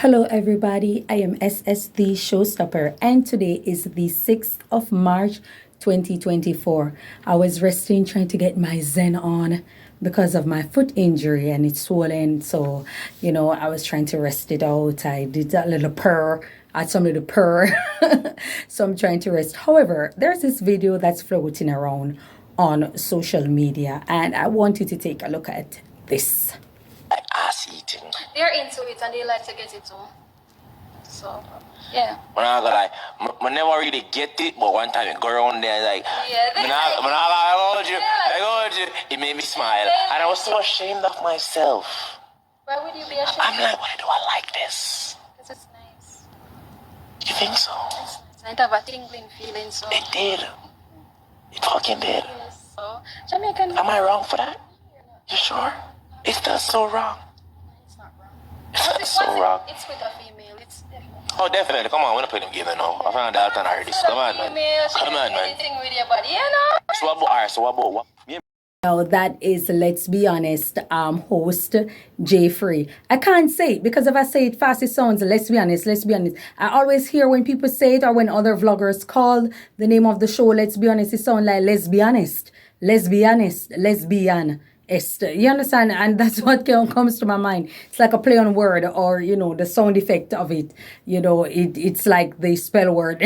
Hello everybody, I am SS the Showstopper and today is the 6th of March 2024. I was resting trying to get my zen on because of my foot injury and it's swollen, so I was trying to rest it out. I did a little purr, I had some little purr so I'm trying to rest. However, there's this video that's floating around on social media and I want you to take a look at this. Ass eating. They're into it and they like to get it too. So, yeah. I'm not gonna lie, I never really get it, but one time it go around there like, Yeah, it made me smile. And I was so ashamed of myself. Why would you be ashamed? I'm like, why do I like this? Because it's nice. You think so? It's nice. I have a tingling feeling, so. It did. It fucking did. Yes, so. Jamaican. Am I wrong for that? You sure? It feels so wrong. It's not wrong. It feels so wrong. It's with a female. It's definitely. Oh, definitely. Come on, we're not playing them game now. I found out and I heard this. Come on, man. Come on, man. Anything with your body, So what about what? Yeah. Now that is, let's be honest, host Jais Frais. I can't say it because if I say it fast, it sounds, let's be honest. I always hear when people say it or when other vloggers call the name of the show, let's be honest, it sounds like, let's be honest. You understand? And that's what comes to my mind. It's like a play on word or, the sound effect of it. It's like the spell word.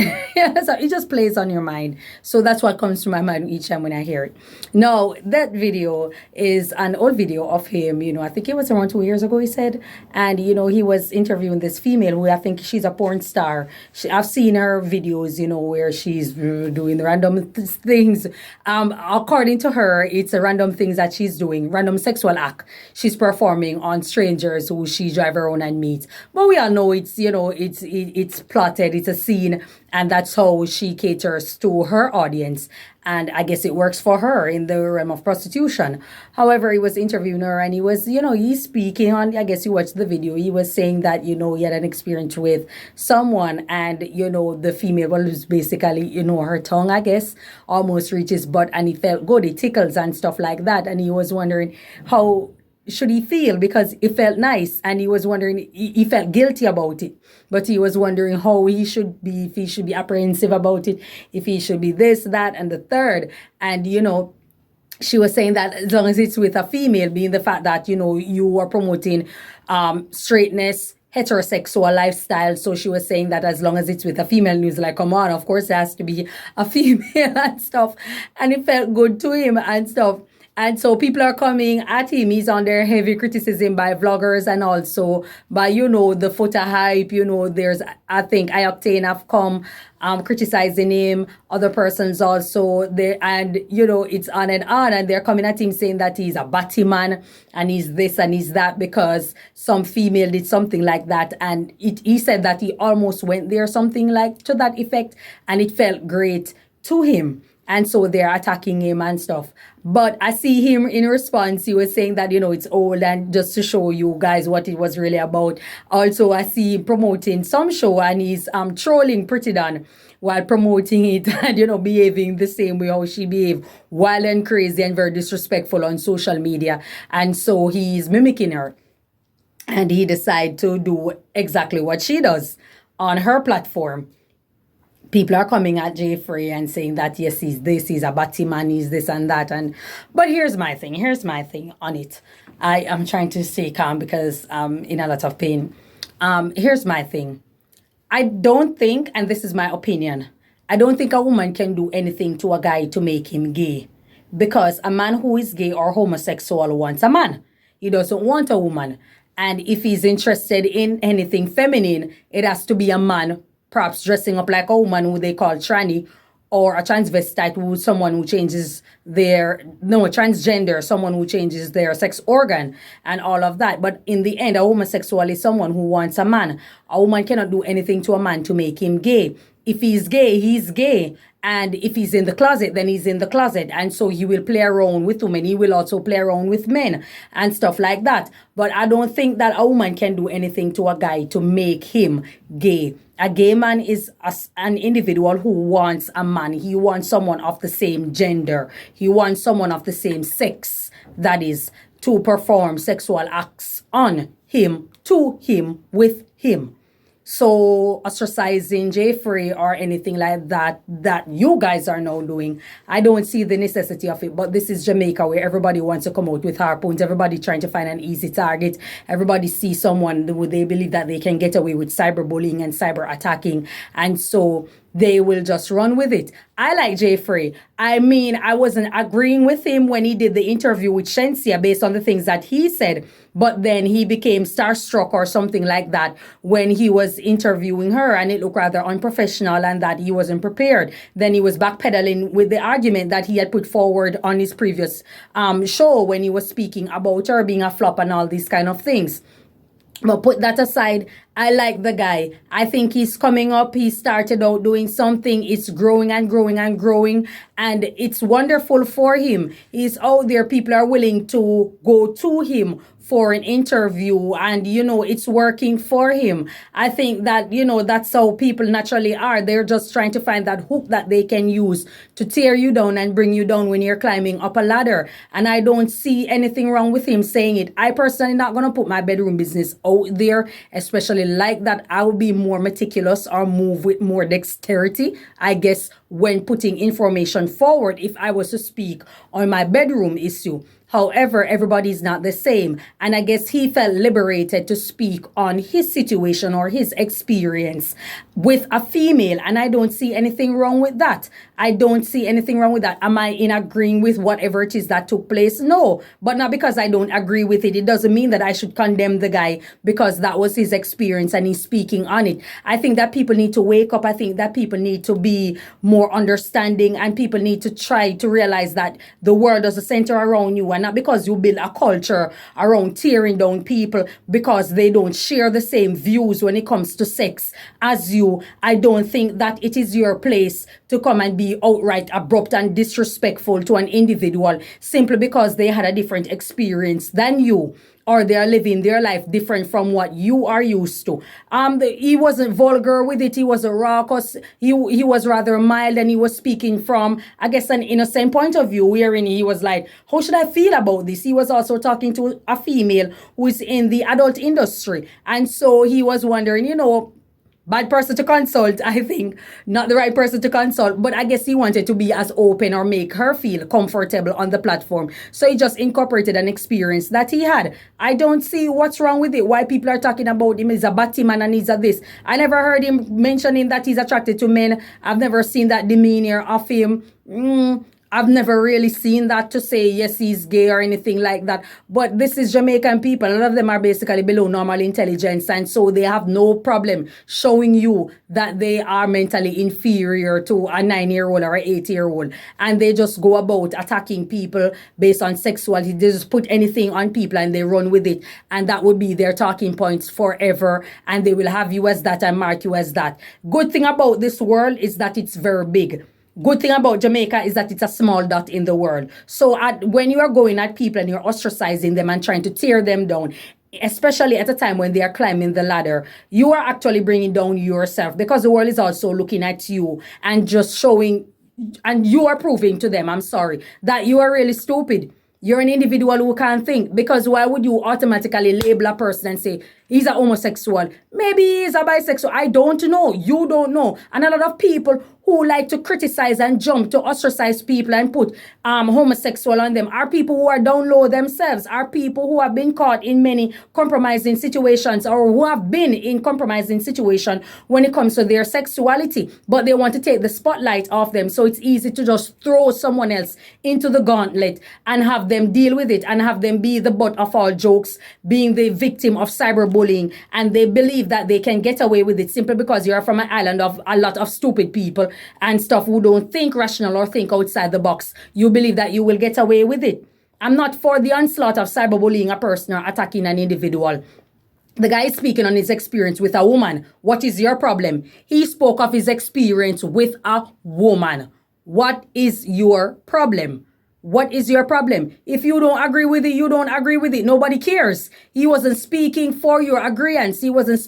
So it just plays on your mind. So that's what comes to my mind each time when I hear it. Now, that video is an old video of him, I think it was around 2 years ago, he said. And, he was interviewing this female who I think she's a porn star. I've seen her videos, where she's doing random things. According to her, it's a random things that she's doing. Random sexual act she's performing on strangers who she drive around and meet. But we all know it's it's plotted, it's a scene, and that's how she caters to her audience. And I guess it works for her in the realm of prostitution. However, he was interviewing her and he was, he's speaking on, I guess you watched the video. He was saying that, he had an experience with someone and, the female was basically, her tongue, I guess, almost reaches butt and he felt good. It tickles and stuff like that. And he was wondering how should he feel because it felt nice and he was wondering, he felt guilty about it, but he was wondering how he should be, if he should be apprehensive about it, if he should be this, that, and the third. And, she was saying that as long as it's with a female, being the fact that, you are promoting straightness, heterosexual lifestyle. So she was saying that as long as it's with a female, and he was like, come on, of course it has to be a female and stuff. And it felt good to him and stuff. And so people are coming at him. He's under heavy criticism by vloggers and also by, the photo hype. There's, I think, iOctane have come criticizing him. Other persons also there. And, it's on. And they're coming at him saying that he's a Batman and he's this and he's that because some female did something like that. And he said that he almost went there, something like to that effect. And it felt great to him. And so they're attacking him and stuff. But I see him in response. He was saying that, it's old and just to show you guys what it was really about. Also, I see him promoting some show and he's trolling Pretty Don while promoting it and, behaving the same way how she behaved, wild and crazy and very disrespectful on social media. And so he's mimicking her. And he decided to do exactly what she does on her platform. People are coming at Jais Frais and saying that, yes, he's this, he's a Batman, he's this and that. But here's my thing on it. I am trying to stay calm because I'm in a lot of pain. Here's my thing. I don't think, and this is my opinion, I don't think a woman can do anything to a guy to make him gay. Because a man who is gay or homosexual wants a man. He doesn't want a woman. And if he's interested in anything feminine, it has to be a man perhaps dressing up like a woman who they call tranny, or a transvestite, who someone who changes transgender, someone who changes their sex organ and all of that. But in the end, a homosexual is someone who wants a man. A woman cannot do anything to a man to make him gay. If he's gay, he's gay. And if he's in the closet, then he's in the closet. And so he will play around with women. He will also play around with men and stuff like that. But I don't think that a woman can do anything to a guy to make him gay. A gay man is an individual who wants a man. He wants someone of the same gender. He wants someone of the same sex, that is, to perform sexual acts on him to him with him. So ostracizing Jais Frais or anything like that you guys are now doing, I don't see the necessity of it. But this is Jamaica, where everybody wants to come out with harpoons, everybody trying to find an easy target, everybody sees someone who they believe that they can get away with cyberbullying and cyber attacking, and so they will just run with it. I like Jais Frais. I mean, I wasn't agreeing with him when he did the interview with Shensia based on the things that he said, but then he became starstruck or something like that when he was interviewing her, and it looked rather unprofessional and that he wasn't prepared. Then he was backpedaling with the argument that he had put forward on his previous show when he was speaking about her being a flop and all these kind of things. But put that aside, I like the guy. I think he's coming up. He started out doing something. It's growing and growing and growing. And it's wonderful for him. He's out there. People are willing to go to him for an interview, and it's working for him. I think that that's how people naturally are. They're just trying to find that hook that they can use to tear you down and bring you down when you're climbing up a ladder. And I don't see anything wrong with him saying it. I personally not going to put my bedroom business out there, especially like that. I will be more meticulous or move with more dexterity, I guess, when putting information forward if I was to speak on my bedroom issue. However, everybody's not the same. And I guess he felt liberated to speak on his situation or his experience with a female. And I don't see anything wrong with that. I don't see anything wrong with that. Am I in agreeing with whatever it is that took place? No. But not because I don't agree with it. It doesn't mean that I should condemn the guy because that was his experience and he's speaking on it. I think that people need to wake up. I think that people need to be more understanding, and people need to try to realize that the world doesn't center around you, and not because you build a culture around tearing down people because they don't share the same views when it comes to sex as you. I don't think that it is your place to come and be outright abrupt and disrespectful to an individual simply because they had a different experience than you, or they are living their life different from what you are used to. He wasn't vulgar with it. He wasn't raucous. He was rather mild, and he was speaking from, I guess, an innocent point of view, wherein he was like, how should I feel about this? He was also talking to a female who is in the adult industry. And so he was wondering, bad person to consult, I think. Not the right person to consult. But I guess he wanted to be as open or make her feel comfortable on the platform. So he just incorporated an experience that he had. I don't see what's wrong with it. Why people are talking about him. He's a Batman and he's a this. I never heard him mentioning that he's attracted to men. I've never seen that demeanor of him. I've never really seen that to say, yes, he's gay or anything like that. But this is Jamaican people. A lot of them are basically below normal intelligence. And so they have no problem showing you that they are mentally inferior to a 9-year-old or an 8-year-old. And they just go about attacking people based on sexuality. They just put anything on people and they run with it. And that would be their talking points forever. And they will have you as that and mark you as that. Good thing about this world is that it's very big. Good thing about Jamaica is that it's a small dot in the world. So when you are going at people and you're ostracizing them and trying to tear them down, especially at a time when they are climbing the ladder, you are actually bringing down yourself, because the world is also looking at you and just showing, and you are proving to them, that you are really stupid. You're an individual who can't think, because why would you automatically label a person and say, he's a homosexual? Maybe he's a bisexual. I don't know. You don't know. And a lot of people who like to criticize and jump to ostracize people and put homosexual on them are people who are down low themselves, are people who have been caught in many compromising situations, or who have been in compromising situations when it comes to their sexuality, but they want to take the spotlight off them. So it's easy to just throw someone else into the gauntlet and have them deal with it and have them be the butt of all jokes, being the victim of cyberbullying. And they believe that they can get away with it simply because you're from an island of a lot of stupid people and stuff who don't think rational or think outside the box. You believe that you will get away with it. I'm not for the onslaught of cyberbullying a person or attacking an individual. The guy is speaking on his experience with a woman. What is your problem? He spoke of his experience with a woman. What is your problem? What is your problem? If you don't agree with it, you don't agree with it. Nobody cares. He wasn't speaking for your agreeance. He wasn't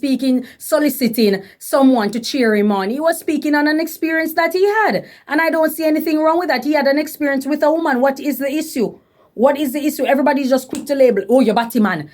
soliciting someone to cheer him on. He was speaking on an experience that he had. And I don't see anything wrong with that. He had an experience with a woman. What is the issue? What is the issue? Everybody's just quick to label, oh, you're Batman,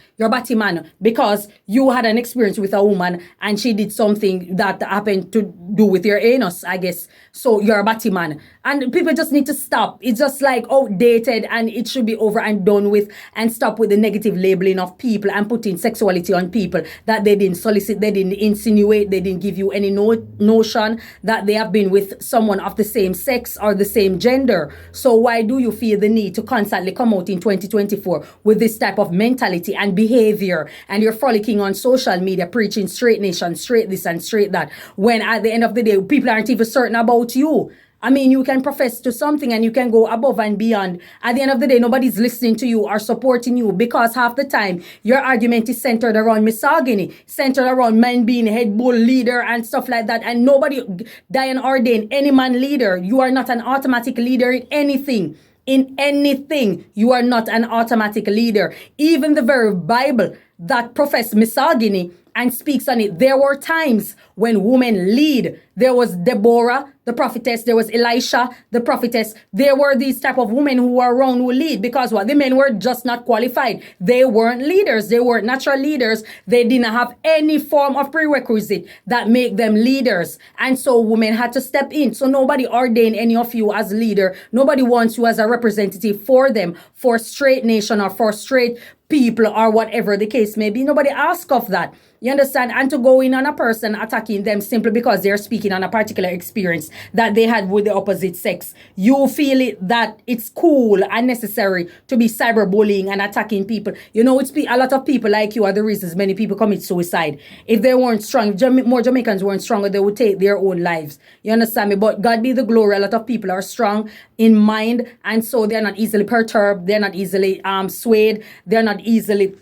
because you had an experience with a woman and she did something that happened to do with your anus, I guess. So you're a Batman. And people just need to stop. It's just like outdated, and it should be over and done with, and stop with the negative labeling of people and putting sexuality on people that they didn't solicit, they didn't insinuate, they didn't give you any notion that they have been with someone of the same sex or the same gender. So why do you feel the need to constantly come out in 2024 with this type of mentality and behavior, and you're frolicking on social media preaching straight nation, straight this and straight that, when at the end of the day people aren't even certain about you? I mean, you can profess to something and you can go above and beyond. At the end of the day, nobody's listening to you or supporting you, because half the time your argument is centered around misogyny, centered around men being head bull leader and stuff like that. And nobody, Diane ordained any man leader. You are not an automatic leader in anything. In anything, you are not an automatic leader. Even the very Bible that professes misogyny and speaks on it, there were times when women lead. There was Deborah, the prophetess. There was Elisha, the prophetess. There were these type of women who were around who lead, because what? The men were just not qualified. They weren't leaders. They weren't natural leaders. They didn't have any form of prerequisite that make them leaders. And so women had to step in. So nobody ordained any of you as leader. Nobody wants you as a representative for them, for straight nation or for straight people or whatever the case may be. Nobody asked of that. You understand? And to go in on a person attacking them simply because they're speaking on a particular experience that they had with the opposite sex. You feel it that it's cool and necessary to be cyberbullying and attacking people. You know, it's a lot of people like you are the reasons many people commit suicide. If they weren't strong, more Jamaicans weren't stronger, they would take their own lives. You understand me? But God be the glory. A lot of people are strong in mind, and so they're not easily perturbed. They're not easily swayed. They're not easily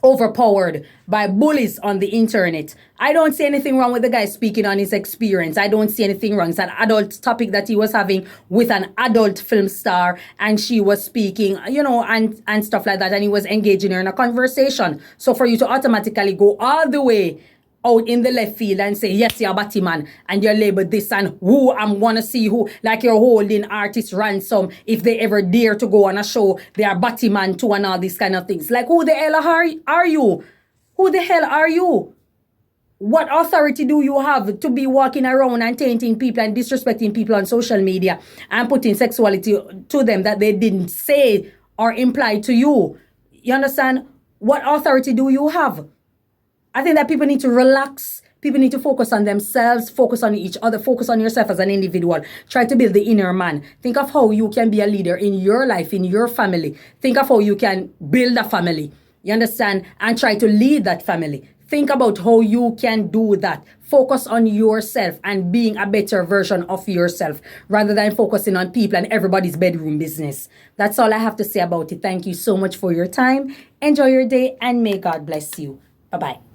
overpowered by bullies on the internet. I don't see anything wrong with the guy speaking on his experience. I don't see anything wrong. It's an adult topic that he was having with an adult film star, and she was speaking, you know, and stuff like that, and he was engaging her in a conversation. So for you to automatically go all the way out in the left field and say, yes, you're a Batman, and you're labeled this, and who I'm gonna see who, like you're holding artists ransom if they ever dare to go on a show, they are Batman too, and all these kind of things. Like, who the hell are you? Who the hell are you? What authority do you have to be walking around and tainting people and disrespecting people on social media and putting sexuality to them that they didn't say or imply to you? You understand? What authority do you have? I think that people need to relax. People need to focus on themselves, focus on each other, focus on yourself as an individual. Try to build the inner man. Think of how you can be a leader in your life, in your family. Think of how you can build a family. You understand? And try to lead that family. Think about how you can do that. Focus on yourself and being a better version of yourself, rather than focusing on people and everybody's bedroom business. That's all I have to say about it. Thank you so much for your time. Enjoy your day, and may God bless you. Bye-bye.